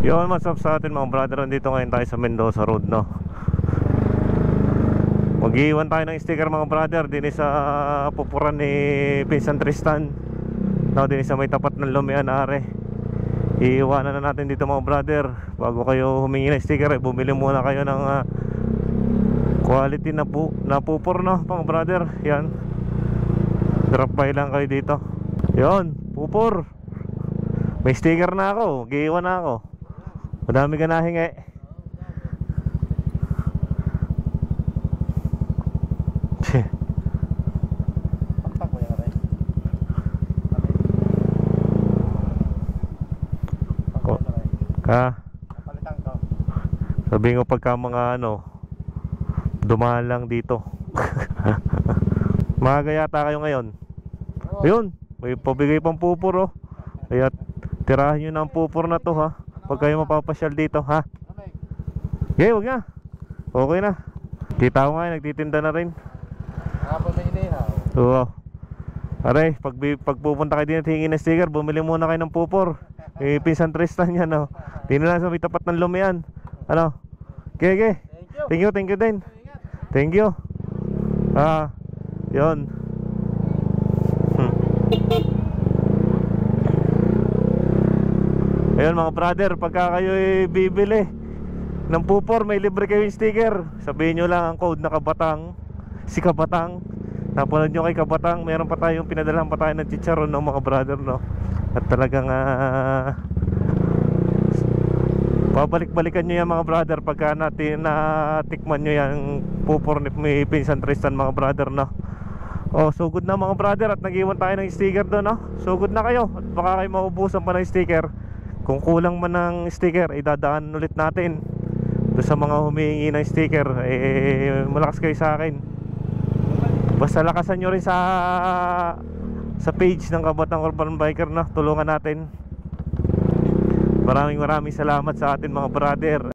Yun, what's up sa atin mga brother. Nandito ngayon tayo sa Mendoza Road, no? Mag-iwan tayo ng sticker mga brother din sa pupuran ni Pinsan Tristan, no? Din sa may tapat ng Lumian Are. Iiwanan na natin dito mga brother. Bago kayo humingi ng sticker, bumili muna kayo ng quality na pupur, no mga brother. Yan, drop by lang kayo dito. Yun, pupur. May sticker na ako, mag-iwan na ako. Madami ka nahingi. Sabihin ko pagka mga dumaan lang dito. Maaga yata kayo ngayon. Ayun, may pabigay pang pupur, oh. Kaya tirahin nyo na ang pupur na to, ha, pag kayo mapapasyal dito, ha. Okay, huwag na. Okay na. Kita ko nga, nagtitinda na rin. Oo. Aray, pag pupunta kayo din at hingin na sticker, bumili muna kayo ng pupur. Pinsan Tristan yan, no. Tingnan lang sa may tapat ng Lumian. Ano? Okay, okay. Thank you din. Thank you. Yun. Ayun mga brother, pagka kayo bibili ng pupor, may libre kayong sticker. Sabihin nyo lang ang code na Kabatang. Si Kabatang. Napanood nyo kay Kabatang, mayroon pa tayong pinadalahan pa tayo ng chicharon, no mga brother, no. At talagang babalik-balikan nyo yan mga brother pagka natikman nyo yan pupor ni Pinsan Tristan mga brother, no. Oh, so good na mga brother, at nag-iwan tayo ng sticker doon, no. So good na kayo, at baka kayo maubusan pa ng sticker. Kung kulang man ng sticker, idadaan ulit natin doon sa mga humihingi ng sticker. Malakas kayo sa akin. Basta lakasan nyo rin sa page ng Kabatang Urban Biker, no. Tulungan natin. Maraming salamat sa atin mga brother.